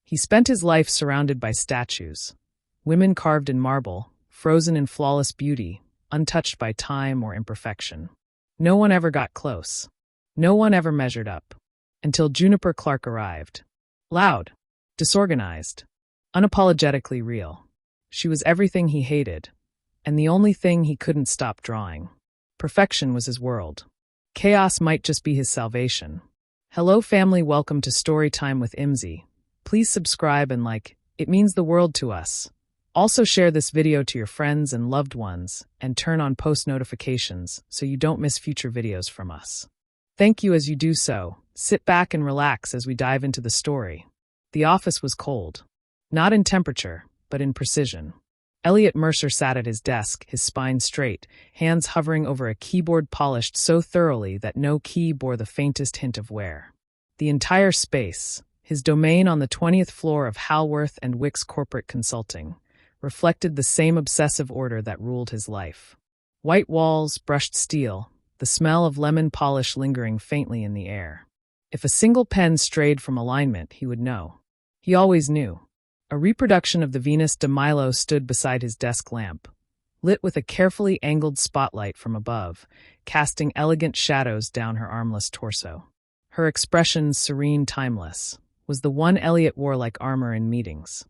He spent his life surrounded by statues, women carved in marble, frozen in flawless beauty, untouched by time or imperfection. No one ever got close. No one ever measured up. Until Juniper Clark arrived. Loud, disorganized, unapologetically real. She was everything he hated, and the only thing he couldn't stop drawing. Perfection was his world. Chaos might just be his salvation. Hello family, welcome to Storytime with Imzi. Please subscribe and like, it means the world to us. Also share this video to your friends and loved ones, and turn on post notifications so you don't miss future videos from us. Thank you as you do so. Sit back and relax as we dive into the story. The office was cold. Not in temperature, but in precision. Elliot Mercer sat at his desk, his spine straight, hands hovering over a keyboard polished so thoroughly that no key bore the faintest hint of wear. The entire space, his domain on the 20th floor of Halworth and Wicks Corporate Consulting, reflected the same obsessive order that ruled his life. White walls, brushed steel, the smell of lemon polish lingering faintly in the air. If a single pen strayed from alignment, he would know. He always knew. A reproduction of the Venus de Milo stood beside his desk lamp, lit with a carefully angled spotlight from above, casting elegant shadows down her armless torso. Her expression, serene, timeless, was the one Elliot wore like armor in meetings.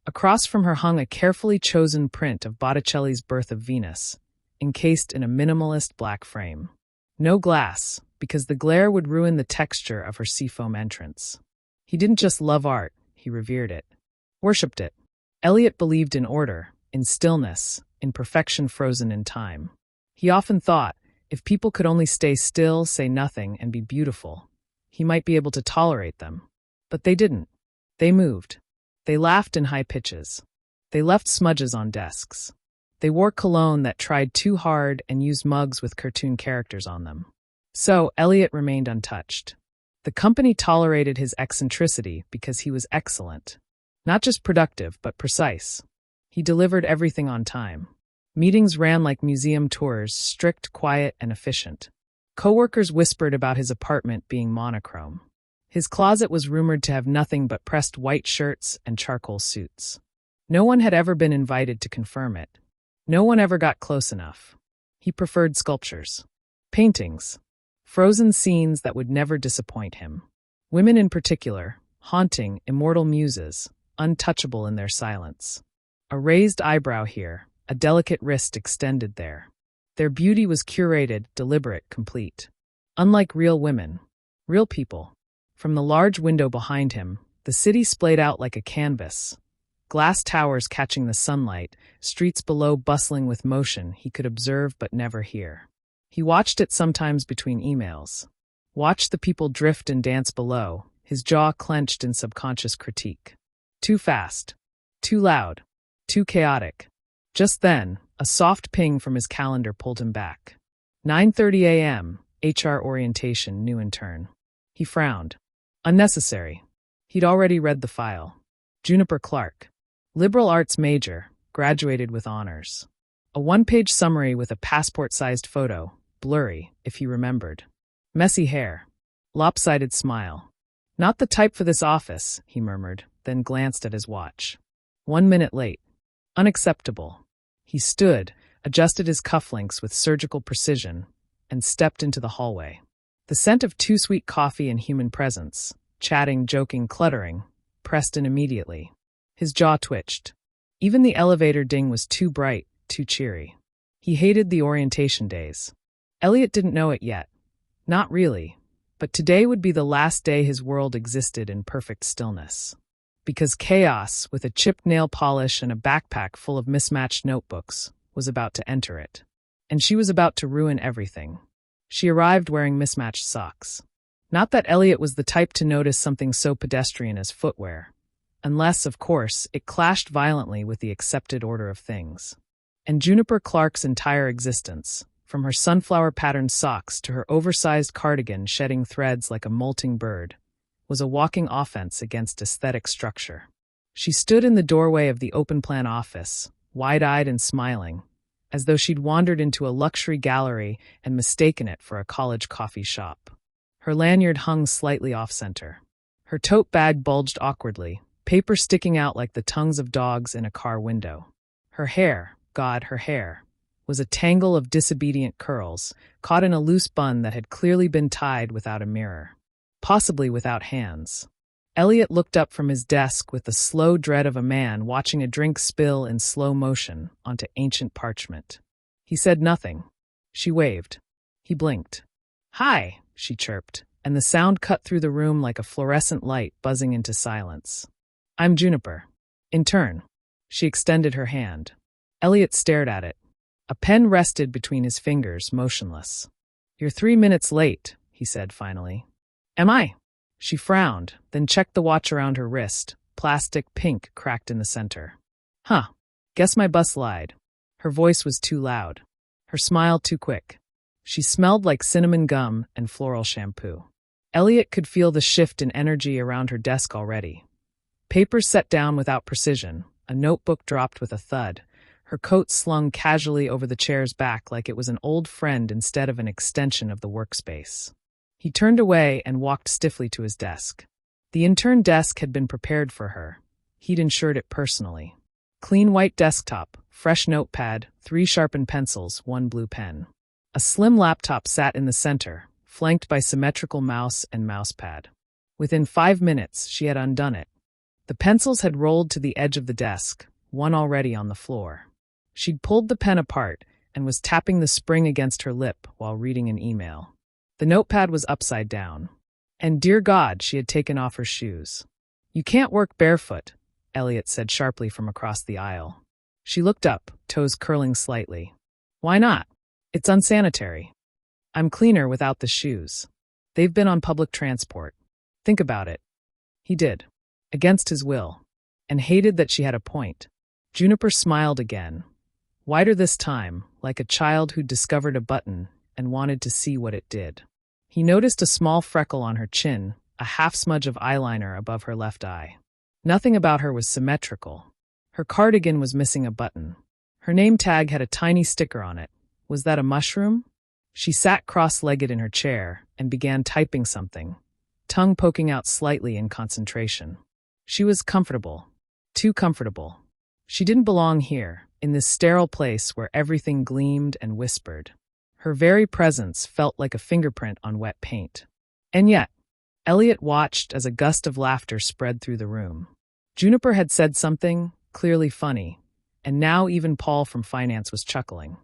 Across from her hung a carefully chosen print of Botticelli's Birth of Venus, encased in a minimalist black frame. No glass, because the glare would ruin the texture of her seafoam entrance. He didn't just love art, he revered it. Worshipped it. Elliot believed in order, in stillness, in perfection frozen in time. He often thought, if people could only stay still, say nothing, and be beautiful, he might be able to tolerate them. But they didn't. They moved. They laughed in high pitches. They left smudges on desks. They wore cologne that tried too hard and used mugs with cartoon characters on them. So, Elliot remained untouched. The company tolerated his eccentricity because he was excellent. Not just productive, but precise. He delivered everything on time. Meetings ran like museum tours, strict, quiet, and efficient. Coworkers whispered about his apartment being monochrome. His closet was rumored to have nothing but pressed white shirts and charcoal suits. No one had ever been invited to confirm it. No one ever got close enough. He preferred sculptures. Paintings. Frozen scenes that would never disappoint him. Women in particular, haunting, immortal muses, untouchable in their silence. A raised eyebrow here, a delicate wrist extended there. Their beauty was curated, deliberate, complete. Unlike real women, real people. From the large window behind him, the city splayed out like a canvas. Glass towers catching the sunlight, streets below bustling with motion he could observe but never hear. He watched it sometimes between emails. Watched the people drift and dance below, his jaw clenched in subconscious critique. Too fast. Too loud. Too chaotic. Just then, a soft ping from his calendar pulled him back. 9:30 a.m., HR orientation, new intern. He frowned. Unnecessary. He'd already read the file. Juniper Clark. Liberal arts major, graduated with honors. A one-page summary with a passport-sized photo, blurry, if he remembered. Messy hair. Lopsided smile. Not the type for this office, he murmured, then glanced at his watch. 1 minute late. Unacceptable. He stood, adjusted his cufflinks with surgical precision, and stepped into the hallway. The scent of too sweet coffee and human presence, chatting, joking, cluttering, pressed in immediately. His jaw twitched. Even the elevator ding was too bright, too cheery. He hated the orientation days. Elliot didn't know it yet. Not really. But today would be the last day his world existed in perfect stillness. Because chaos, with a chipped nail polish and a backpack full of mismatched notebooks, was about to enter it. And she was about to ruin everything. She arrived wearing mismatched socks. Not that Elliot was the type to notice something so pedestrian as footwear. Unless, of course, it clashed violently with the accepted order of things. And Juniper Clark's entire existence, from her sunflower-patterned socks to her oversized cardigan shedding threads like a molting bird, was a walking offense against aesthetic structure. She stood in the doorway of the open-plan office, wide-eyed and smiling, as though she'd wandered into a luxury gallery and mistaken it for a college coffee shop. Her lanyard hung slightly off-center. Her tote bag bulged awkwardly, paper sticking out like the tongues of dogs in a car window. Her hair, God, her hair, was a tangle of disobedient curls, caught in a loose bun that had clearly been tied without a mirror. Possibly without hands. Elliot looked up from his desk with the slow dread of a man watching a drink spill in slow motion onto ancient parchment. He said nothing. She waved. He blinked. "Hi," she chirped, and the sound cut through the room like a fluorescent light buzzing into silence. "I'm Juniper." In turn, she extended her hand. Elliot stared at it. A pen rested between his fingers, motionless. "You're 3 minutes late," he said finally. "Am I?" She frowned, then checked the watch around her wrist, plastic pink cracked in the center. "Huh. Guess my bus lied." Her voice was too loud. Her smile too quick. She smelled like cinnamon gum and floral shampoo. Elliot could feel the shift in energy around her desk already. Papers set down without precision, a notebook dropped with a thud, her coat slung casually over the chair's back like it was an old friend instead of an extension of the workspace. He turned away and walked stiffly to his desk. The intern desk had been prepared for her. He'd insured it personally. Clean white desktop, fresh notepad, 3 sharpened pencils, 1 blue pen. A slim laptop sat in the center, flanked by symmetrical mouse and mousepad. Within 5 minutes, she had undone it. The pencils had rolled to the edge of the desk, one already on the floor. She'd pulled the pen apart and was tapping the spring against her lip while reading an email. The notepad was upside down. And dear God, she had taken off her shoes. "You can't work barefoot," Elliot said sharply from across the aisle. She looked up, toes curling slightly. "Why not? It's unsanitary. I'm cleaner without the shoes. They've been on public transport. Think about it." He did, against his will, and hated that she had a point. Juniper smiled again, wider this time, like a child who'd discovered a button and wanted to see what it did. He noticed a small freckle on her chin, a half smudge of eyeliner above her left eye. Nothing about her was symmetrical. Her cardigan was missing a button. Her name tag had a tiny sticker on it. Was that a mushroom? She sat cross-legged in her chair and began typing something, tongue poking out slightly in concentration. She was comfortable. Too comfortable. She didn't belong here, in this sterile place where everything gleamed and whispered. Her very presence felt like a fingerprint on wet paint. And yet, Elliot watched as a gust of laughter spread through the room. Juniper had said something, clearly funny, and now even Paul from finance was chuckling.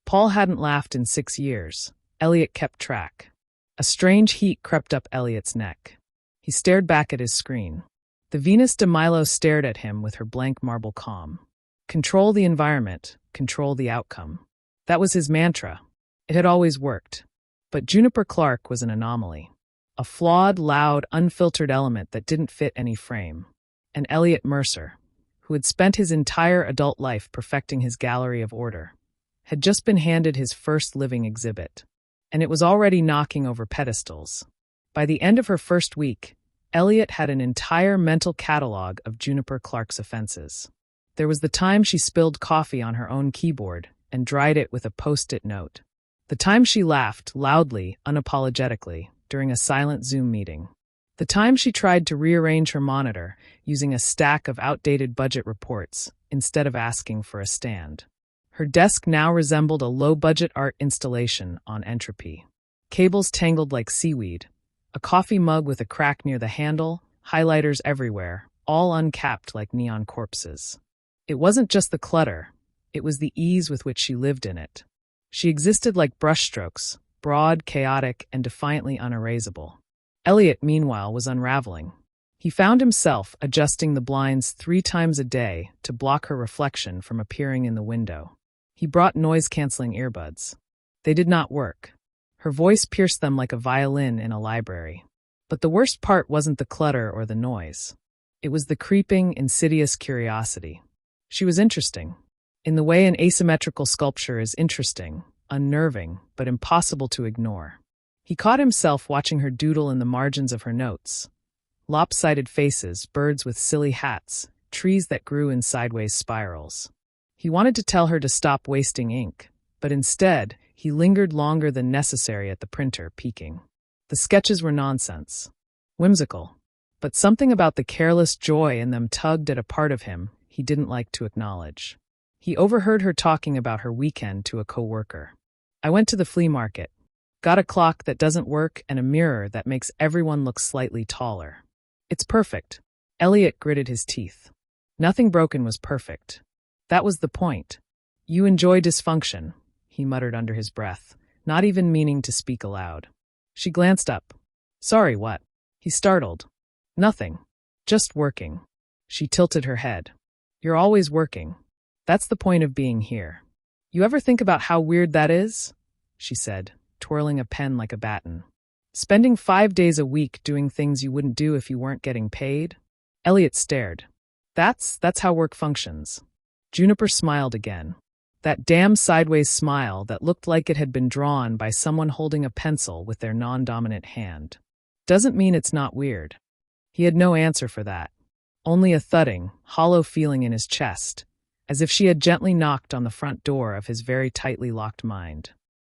Paul hadn't laughed in 6 years. Elliot kept track. A strange heat crept up Elliot's neck. He stared back at his screen. The Venus de Milo stared at him with her blank marble calm. Control the environment, control the outcome. That was his mantra. It had always worked. But Juniper Clark was an anomaly. A flawed, loud, unfiltered element that didn't fit any frame. And Elliot Mercer, who had spent his entire adult life perfecting his gallery of order, had just been handed his first living exhibit. And it was already knocking over pedestals. By the end of her first week, Elliot had an entire mental catalog of Juniper Clark's offenses. There was the time she spilled coffee on her own keyboard and dried it with a post-it note. The time she laughed, loudly, unapologetically, during a silent Zoom meeting. The time she tried to rearrange her monitor using a stack of outdated budget reports instead of asking for a stand. Her desk now resembled a low-budget art installation on entropy. Cables tangled like seaweed, a coffee mug with a crack near the handle, highlighters everywhere, all uncapped like neon corpses. It wasn't just the clutter, it was the ease with which she lived in it. She existed like brushstrokes, broad, chaotic, and defiantly unerasable. Elliot, meanwhile, was unraveling. He found himself adjusting the blinds 3 times a day to block her reflection from appearing in the window. He brought noise-canceling earbuds. They did not work. Her voice pierced them like a violin in a library. But the worst part wasn't the clutter or the noise. It was the creeping, insidious curiosity. She was interesting. In the way an asymmetrical sculpture is interesting, unnerving, but impossible to ignore. He caught himself watching her doodle in the margins of her notes. Lopsided faces, birds with silly hats, trees that grew in sideways spirals. He wanted to tell her to stop wasting ink, but instead, he lingered longer than necessary at the printer, peeking. The sketches were nonsense. Whimsical. But something about the careless joy in them tugged at a part of him he didn't like to acknowledge. He overheard her talking about her weekend to a coworker. "I went to the flea market. Got a clock that doesn't work and a mirror that makes everyone look slightly taller. It's perfect." Elliot gritted his teeth. Nothing broken was perfect. That was the point. "You enjoy dysfunction," he muttered under his breath, not even meaning to speak aloud. She glanced up. "Sorry, what?" He startled. "Nothing. Just working." She tilted her head. "You're always working. That's the point of being here. You ever think about how weird that is?" she said, twirling a pen like a baton. "Spending 5 days a week doing things you wouldn't do if you weren't getting paid?" Elliot stared. That's how work functions." Juniper smiled again. That damn sideways smile that looked like it had been drawn by someone holding a pencil with their non-dominant hand. "Doesn't mean it's not weird." He had no answer for that. Only a thudding, hollow feeling in his chest, as if she had gently knocked on the front door of his very tightly locked mind.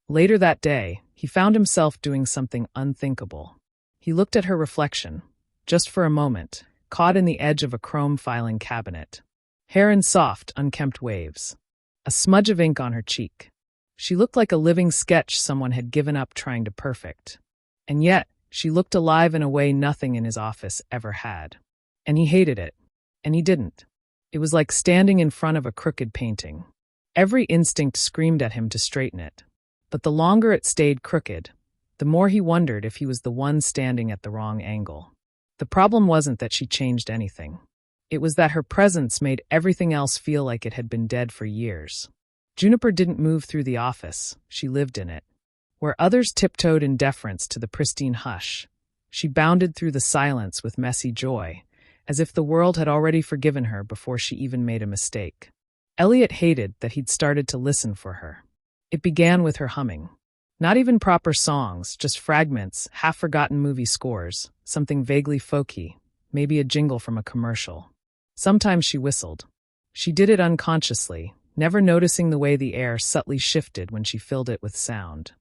Later that day, he found himself doing something unthinkable. He looked at her reflection, just for a moment, caught in the edge of a chrome filing cabinet. Hair in soft, unkempt waves. A smudge of ink on her cheek. She looked like a living sketch someone had given up trying to perfect. And yet, she looked alive in a way nothing in his office ever had. And he hated it. And he didn't. It was like standing in front of a crooked painting. Every instinct screamed at him to straighten it. But the longer it stayed crooked, the more he wondered if he was the one standing at the wrong angle. The problem wasn't that she changed anything. It was that her presence made everything else feel like it had been dead for years. Juniper didn't move through the office, she lived in it. Where others tiptoed in deference to the pristine hush, she bounded through the silence with messy joy, as if the world had already forgiven her before she even made a mistake. Elliot hated that he'd started to listen for her. It began with her humming. Not even proper songs, just fragments, half-forgotten movie scores, something vaguely folky, maybe a jingle from a commercial. Sometimes she whistled. She did it unconsciously, never noticing the way the air subtly shifted when she filled it with sound.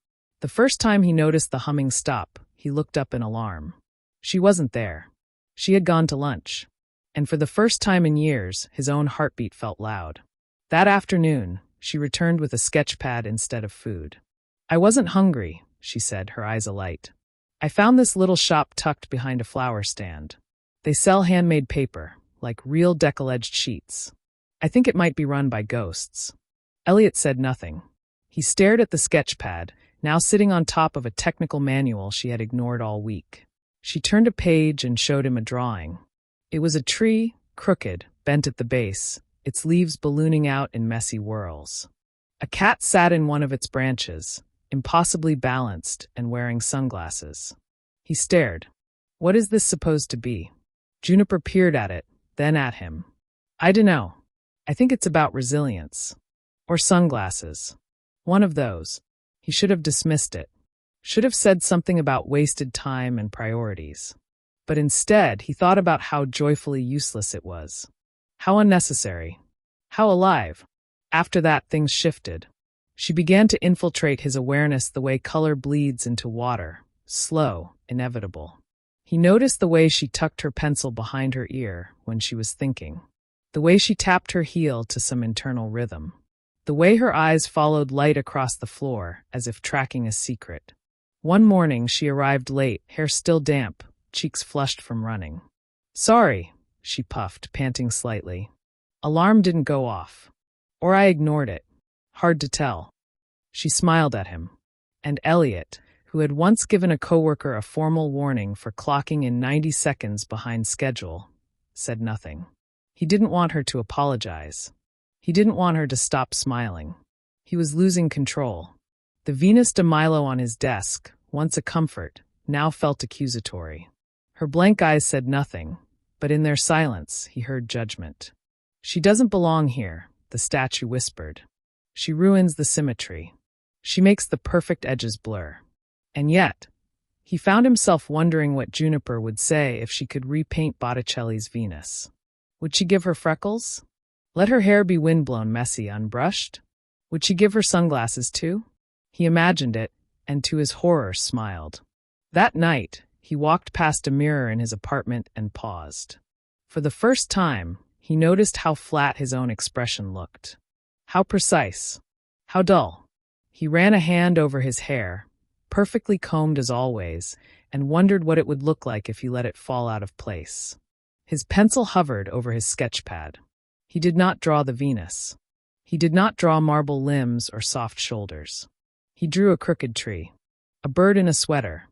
The first time he noticed the humming stop, he looked up in alarm. She wasn't there. She had gone to lunch. And for the first time in years, his own heartbeat felt loud. That afternoon, she returned with a sketch pad instead of food. "I wasn't hungry," she said, her eyes alight. "I found this little shop tucked behind a flower stand. They sell handmade paper, like real decal-edged sheets. I think it might be run by ghosts." Elliot said nothing. He stared at the sketch pad, now sitting on top of a technical manual she had ignored all week. She turned a page and showed him a drawing. It was a tree, crooked, bent at the base, its leaves ballooning out in messy whirls. A cat sat in one of its branches, impossibly balanced and wearing sunglasses. He stared. "What is this supposed to be?" Juniper peered at it, then at him. "I dunno. I think it's about resilience. Or sunglasses. One of those." He should have dismissed it. Should have said something about wasted time and priorities. But instead, he thought about how joyfully useless it was. How unnecessary. How alive. After that, things shifted. She began to infiltrate his awareness the way color bleeds into water, slow, inevitable. He noticed the way she tucked her pencil behind her ear when she was thinking. The way she tapped her heel to some internal rhythm. The way her eyes followed light across the floor, as if tracking a secret. One morning she arrived late, hair still damp, cheeks flushed from running. "Sorry," she puffed, panting slightly. "Alarm didn't go off. Or I ignored it. Hard to tell." She smiled at him. And Elliot, who had once given a coworker a formal warning for clocking in 90 seconds behind schedule, said nothing. He didn't want her to apologize. He didn't want her to stop smiling. He was losing control. The Venus de Milo on his desk, once a comfort, now felt accusatory. Her blank eyes said nothing, but in their silence he heard judgment. "She doesn't belong here," the statue whispered. "She ruins the symmetry. She makes the perfect edges blur." And yet, he found himself wondering what Juniper would say if she could repaint Botticelli's Venus. Would she give her freckles? Let her hair be windblown, messy, unbrushed? Would she give her sunglasses too? He imagined it, and to his horror smiled. That night, He walked past a mirror in his apartment and paused. For the first time, he noticed how flat his own expression looked. How precise. How dull. He ran a hand over his hair, perfectly combed as always, and wondered what it would look like if he let it fall out of place. His pencil hovered over his sketchpad. He did not draw the Venus. He did not draw marble limbs or soft shoulders. He drew a crooked tree, a bird in a sweater,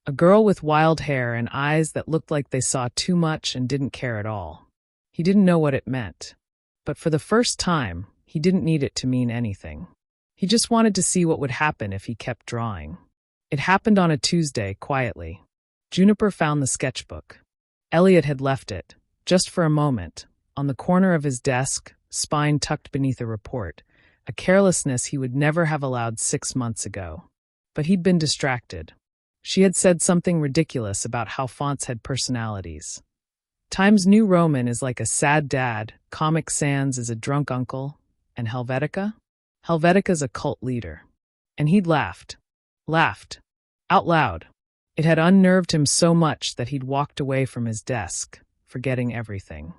a girl with wild hair and eyes that looked like they saw too much and didn't care at all. He didn't know what it meant, but for the first time, he didn't need it to mean anything. He just wanted to see what would happen if he kept drawing. It happened on a Tuesday, quietly. Juniper found the sketchbook. Elliot had left it, just for a moment, on the corner of his desk, spine tucked beneath a report, a carelessness he would never have allowed 6 months ago. But he'd been distracted. She had said something ridiculous about how fonts had personalities. Times New Roman is like a sad dad, Comic Sans is a drunk uncle, and Helvetica? Helvetica's a cult leader. And he'd laughed. Laughed. Out loud. It had unnerved him so much that he'd walked away from his desk, forgetting everything.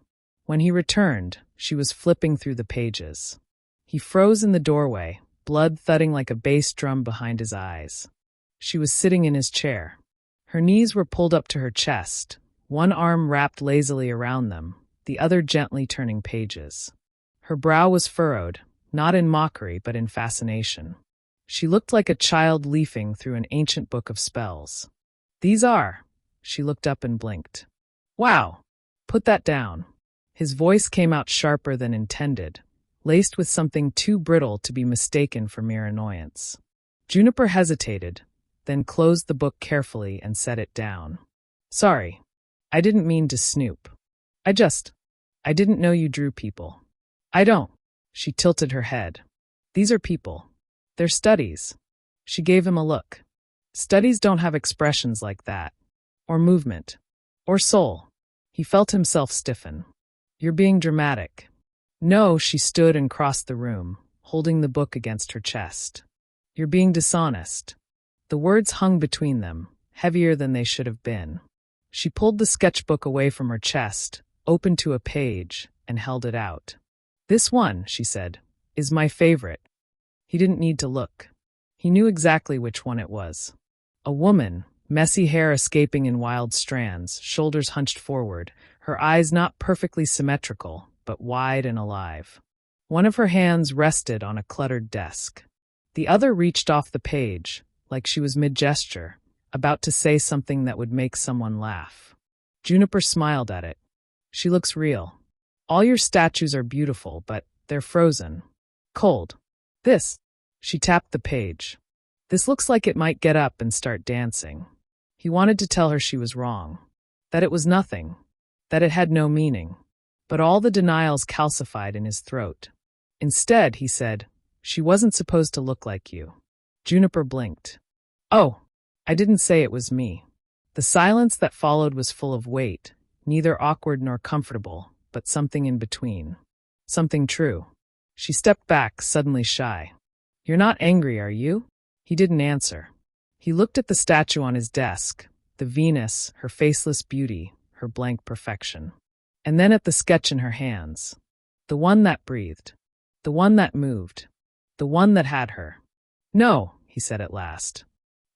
When he returned, she was flipping through the pages. He froze in the doorway, blood thudding like a bass drum behind his eyes. She was sitting in his chair. Her knees were pulled up to her chest, one arm wrapped lazily around them, the other gently turning pages. Her brow was furrowed, not in mockery but in fascination. She looked like a child leafing through an ancient book of spells. These are. She looked up and blinked. Wow. Put that down. His voice came out sharper than intended, laced with something too brittle to be mistaken for mere annoyance. Juniper hesitated, then closed the book carefully and set it down. Sorry. I didn't mean to snoop. I didn't know you drew people. I don't. She tilted her head. These are people. They're studies. She gave him a look. Studies don't have expressions like that. Or movement. Or soul. He felt himself stiffen. You're being dramatic. No, she stood and crossed the room, holding the book against her chest. You're being dishonest. The words hung between them, heavier than they should have been. She pulled the sketchbook away from her chest, opened to a page, and held it out. This one, she said, is my favorite. He didn't need to look. He knew exactly which one it was. A woman, messy hair escaping in wild strands, shoulders hunched forward, her eyes not perfectly symmetrical, but wide and alive. One of her hands rested on a cluttered desk. The other reached off the page, like she was mid-gesture, about to say something that would make someone laugh. Juniper smiled at it. She looks real. All your statues are beautiful, but they're frozen. Cold. This. She tapped the page. This looks like it might get up and start dancing. He wanted to tell her she was wrong. That it was nothing. That it had no meaning. But all the denials calcified in his throat. Instead, he said, she wasn't supposed to look like you. Juniper blinked. Oh, I didn't say it was me. The silence that followed was full of weight, neither awkward nor comfortable, but something in between. Something true. She stepped back, suddenly shy. You're not angry, are you? He didn't answer. He looked at the statue on his desk, the Venus, her faceless beauty, her blank perfection. And then at the sketch in her hands. The one that breathed. The one that moved. The one that had her. No, he said at last.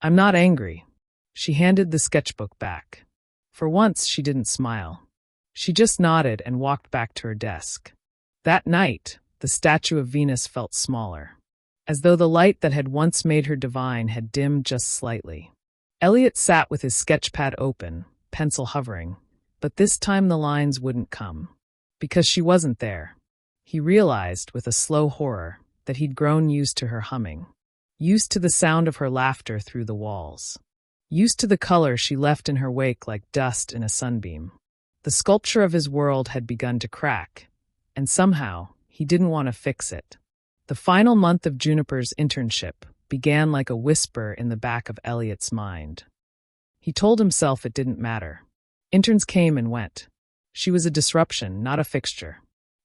I'm not angry. She handed the sketchbook back. For once, she didn't smile. She just nodded and walked back to her desk. That night, the statue of Venus felt smaller, as though the light that had once made her divine had dimmed just slightly. Elliot sat with his sketchpad open, pencil hovering, but this time the lines wouldn't come. Because she wasn't there. He realized, with a slow horror, that he'd grown used to her humming. Used to the sound of her laughter through the walls. Used to the color she left in her wake like dust in a sunbeam. The sculpture of his world had begun to crack, and somehow he didn't want to fix it. The final month of Juniper's internship began like a whisper in the back of Elliot's mind. He told himself it didn't matter. Interns came and went. She was a disruption, not a fixture.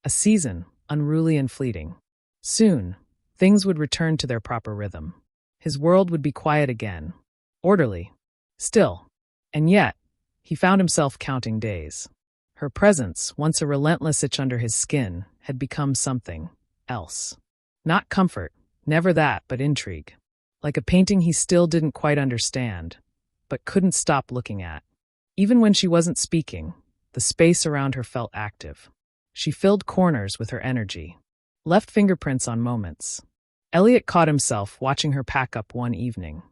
A season, unruly and fleeting. Soon, things would return to their proper rhythm. His world would be quiet again. Orderly. Still. And yet, he found himself counting days. Her presence, once a relentless itch under his skin, had become something else. Not comfort, never that, but intrigue. Like a painting he still didn't quite understand, but couldn't stop looking at. Even when she wasn't speaking, the space around her felt active. She filled corners with her energy, left fingerprints on moments. Elliot caught himself watching her pack up one evening.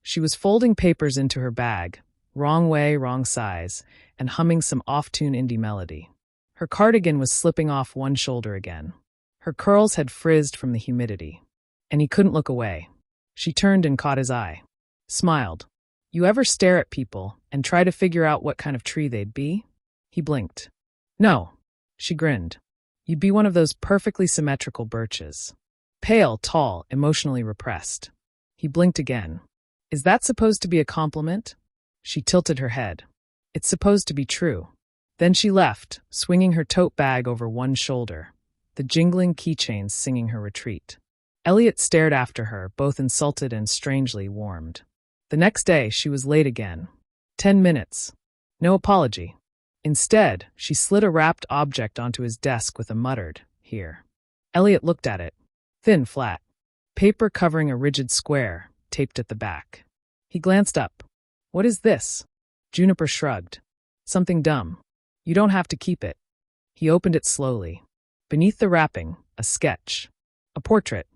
She was folding papers into her bag, wrong way, wrong size, and humming some off-tune indie melody. Her cardigan was slipping off one shoulder again. Her curls had frizzed from the humidity, and he couldn't look away. She turned and caught his eye. Smiled. You ever stare at people and try to figure out what kind of tree they'd be? He blinked. No. She grinned. You'd be one of those perfectly symmetrical birches. Pale, tall, emotionally repressed. He blinked again. Is that supposed to be a compliment? She tilted her head. It's supposed to be true. Then she left, swinging her tote bag over one shoulder, the jingling keychains singing her retreat. Elliot stared after her, both insulted and strangely warmed. The next day, she was late again. 10 minutes. No apology. Instead, she slid a wrapped object onto his desk with a muttered, "Here." Elliot looked at it. Thin, flat. Paper covering a rigid square, taped at the back. He glanced up. What is this? Juniper shrugged. Something dumb. You don't have to keep it. He opened it slowly. Beneath the wrapping, a sketch. A portrait.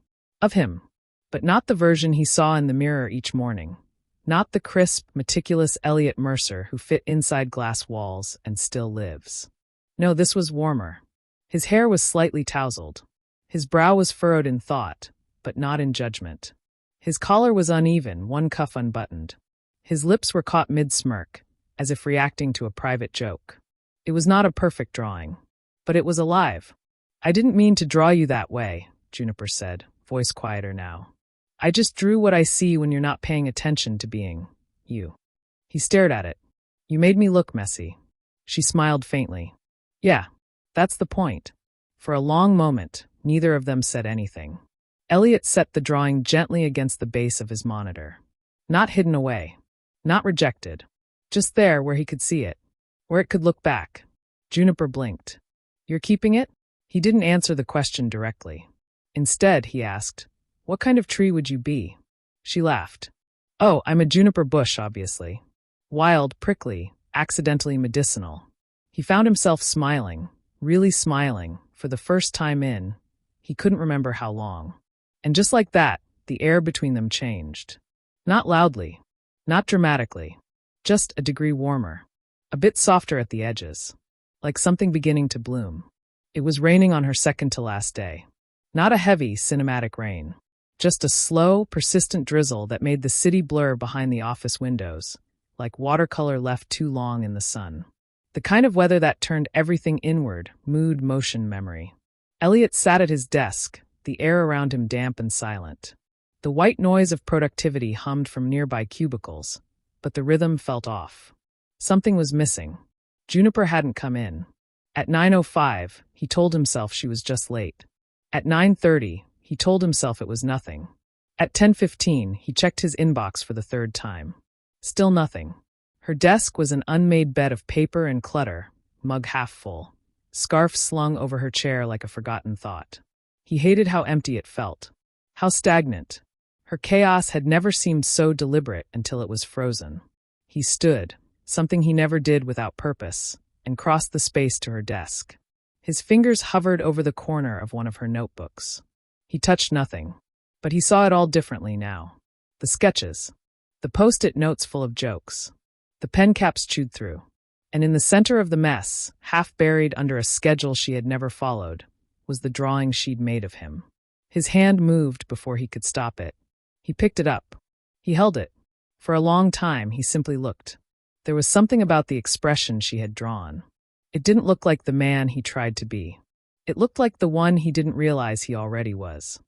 Of him. But not the version he saw in the mirror each morning. Not the crisp, meticulous Elliot Mercer who fit inside glass walls and still lives. No, this was warmer. His hair was slightly tousled. His brow was furrowed in thought, but not in judgment. His collar was uneven, one cuff unbuttoned. His lips were caught mid-smirk, as if reacting to a private joke. It was not a perfect drawing, but it was alive. I didn't mean to draw you that way, Juniper said, voice quieter now. I just drew what I see when you're not paying attention to being you. He stared at it. You made me look messy. She smiled faintly. Yeah, that's the point. For a long moment, neither of them said anything. Elliot set the drawing gently against the base of his monitor. Not hidden away. Not rejected. Just there where he could see it. Where it could look back. Juniper blinked. You're keeping it? He didn't answer the question directly. Instead, he asked, what kind of tree would you be? She laughed. Oh, I'm a juniper bush, obviously. Wild, prickly, accidentally medicinal. He found himself smiling, really smiling, for the first time in, he couldn't remember how long. And just like that, the air between them changed. Not loudly, not dramatically, just a degree warmer. A bit softer at the edges. Like something beginning to bloom. It was raining on her second to last day. Not a heavy, cinematic rain. Just a slow, persistent drizzle that made the city blur behind the office windows, like watercolor left too long in the sun. The kind of weather that turned everything inward, mood, motion, memory. Elliot sat at his desk, the air around him damp and silent. The white noise of productivity hummed from nearby cubicles, but the rhythm felt off. Something was missing. Juniper hadn't come in. At 9:05, he told himself she was just late. At 9:30, he told himself it was nothing. At 10:15, he checked his inbox for the third time. Still nothing. Her desk was an unmade bed of paper and clutter, mug half full, scarf slung over her chair like a forgotten thought. He hated how empty it felt. How stagnant. Her chaos had never seemed so deliberate until it was frozen. He stood, something he never did without purpose, and crossed the space to her desk. His fingers hovered over the corner of one of her notebooks. He touched nothing, but he saw it all differently now. The sketches, the post-it notes full of jokes, the pen caps chewed through, and in the center of the mess, half buried under a schedule she had never followed, was the drawing she'd made of him. His hand moved before he could stop it. He picked it up. He held it. For a long time, he simply looked. There was something about the expression she had drawn. It didn't look like the man he tried to be. It looked like the one he didn't realize he already was.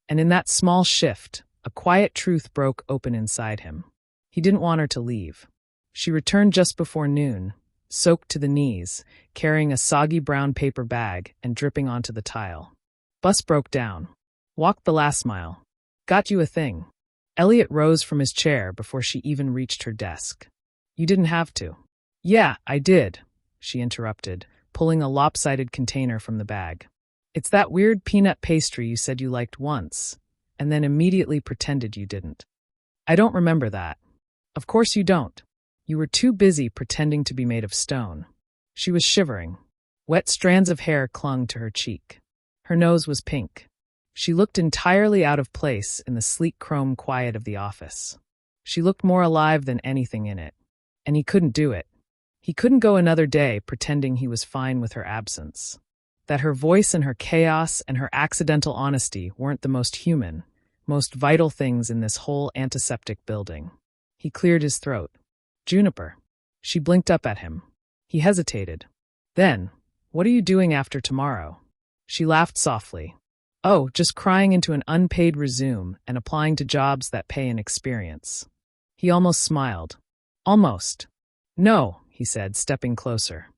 And in that small shift, a quiet truth broke open inside him. He didn't want her to leave. She returned just before noon, soaked to the knees, carrying a soggy brown paper bag and dripping onto the tile. Bus broke down. Walked the last mile. Got you a thing. Elliot rose from his chair before she even reached her desk. You didn't have to. Yeah, I did, she interrupted, pulling a lopsided container from the bag. It's that weird peanut pastry you said you liked once, and then immediately pretended you didn't. I don't remember that. Of course you don't. You were too busy pretending to be made of stone. She was shivering. Wet strands of hair clung to her cheek. Her nose was pink. She looked entirely out of place in the sleek chrome quiet of the office. She looked more alive than anything in it. And he couldn't do it. He couldn't go another day pretending he was fine with her absence. That her voice and her chaos and her accidental honesty weren't the most human, most vital things in this whole antiseptic building. He cleared his throat. Juniper. She blinked up at him. He hesitated. Then, what are you doing after tomorrow? She laughed softly. Oh, just crying into an unpaid resume and applying to jobs that pay an experience. He almost smiled. Almost. No, he said, stepping closer.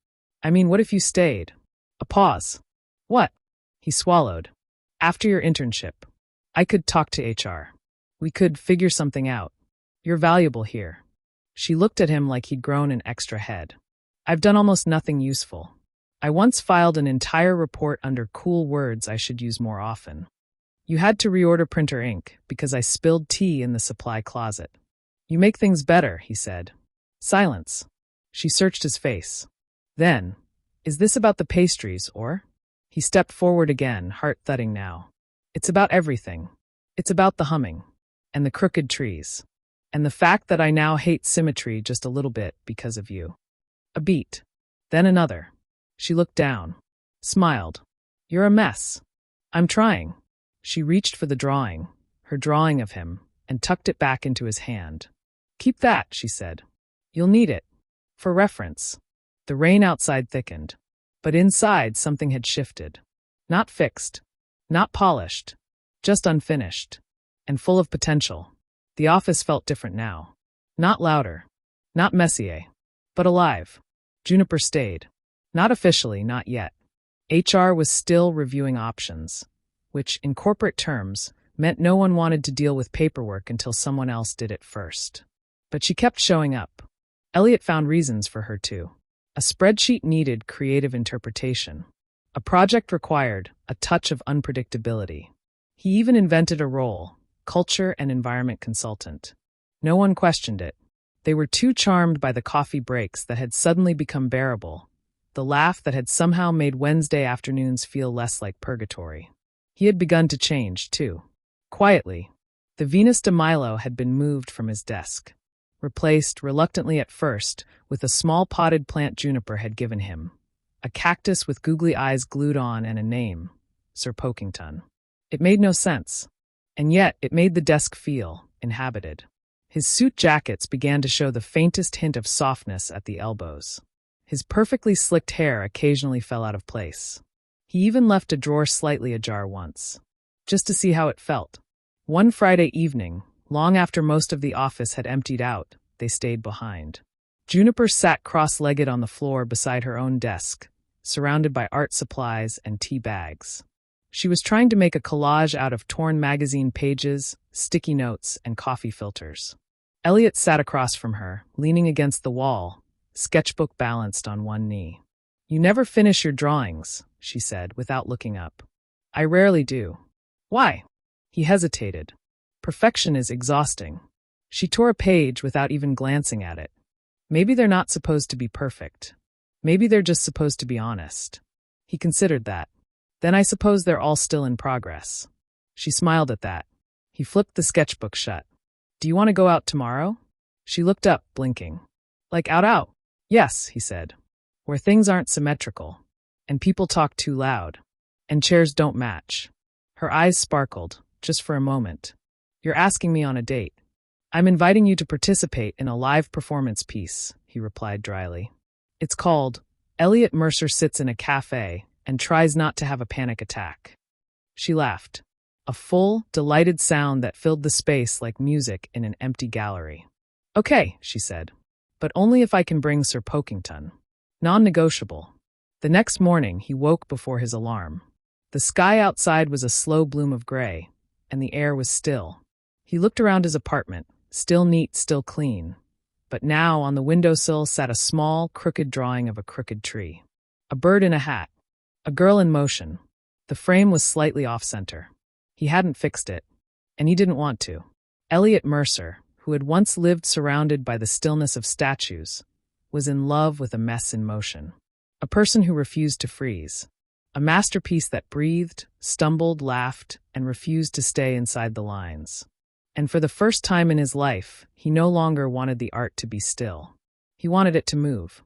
I mean, what if you stayed? A pause. What? He swallowed. After your internship. I could talk to HR. We could figure something out. You're valuable here. She looked at him like he'd grown an extra head. I've done almost nothing useful. I once filed an entire report under cool words I should use more often. You had to reorder printer ink because I spilled tea in the supply closet. You make things better, he said. Silence. She searched his face. Then, is this about the pastries, or? He stepped forward again, heart thudding now. It's about everything. It's about the humming. And the crooked trees. And the fact that I now hate symmetry just a little bit because of you. A beat. Then another. She looked down. Smiled. You're a mess. I'm trying. She reached for the drawing, her drawing of him, and tucked it back into his hand. Keep that, she said. You'll need it. For reference. The rain outside thickened. But inside something had shifted. Not fixed. Not polished. Just unfinished. And full of potential. The office felt different now. Not louder. Not Messier. But alive. Juniper stayed. Not officially, not yet. HR was still reviewing options, which, in corporate terms, meant no one wanted to deal with paperwork until someone else did it first. But she kept showing up. Elliot found reasons for her to. A spreadsheet needed creative interpretation. A project required a touch of unpredictability. He even invented a role, culture and environment consultant. No one questioned it. They were too charmed by the coffee breaks that had suddenly become bearable, the laugh that had somehow made Wednesday afternoons feel less like purgatory. He had begun to change, too. Quietly. The Venus de Milo had been moved from his desk. Replaced, reluctantly at first, with a small potted plant Juniper had given him. A cactus with googly eyes glued on and a name. Sir Pokington. It made no sense. And yet it made the desk feel inhabited. His suit jackets began to show the faintest hint of softness at the elbows. His perfectly slicked hair occasionally fell out of place. He even left a drawer slightly ajar once, just to see how it felt. One Friday evening, long after most of the office had emptied out, they stayed behind. Juniper sat cross-legged on the floor beside her own desk, surrounded by art supplies and tea bags. She was trying to make a collage out of torn magazine pages, sticky notes, and coffee filters. Elliot sat across from her, leaning against the wall, sketchbook balanced on one knee. You never finish your drawings, she said, without looking up. I rarely do. Why? He hesitated. Perfection is exhausting. She tore a page without even glancing at it. Maybe they're not supposed to be perfect. Maybe they're just supposed to be honest. He considered that. Then I suppose they're all still in progress. She smiled at that. He flipped the sketchbook shut. Do you want to go out tomorrow? She looked up, blinking. Like out? Yes, he said. Where things aren't symmetrical. And people talk too loud. And chairs don't match. Her eyes sparkled, just for a moment. You're asking me on a date. I'm inviting you to participate in a live performance piece, he replied dryly. It's called Elliot Mercer Sits in a Cafe and Tries Not to Have a Panic Attack. She laughed. A full, delighted sound that filled the space like music in an empty gallery. Okay, she said. But only if I can bring Sir Pokington. Non-negotiable. The next morning, he woke before his alarm. The sky outside was a slow bloom of gray, and the air was still. He looked around his apartment, still neat, still clean. But now on the windowsill sat a small, crooked drawing of a crooked tree. A bird in a hat. A girl in motion. The frame was slightly off-center. He hadn't fixed it, and he didn't want to. Elliot Mercer, who had once lived surrounded by the stillness of statues, was in love with a mess in motion. A person who refused to freeze. A masterpiece that breathed, stumbled, laughed, and refused to stay inside the lines. And for the first time in his life, he no longer wanted the art to be still. He wanted it to move.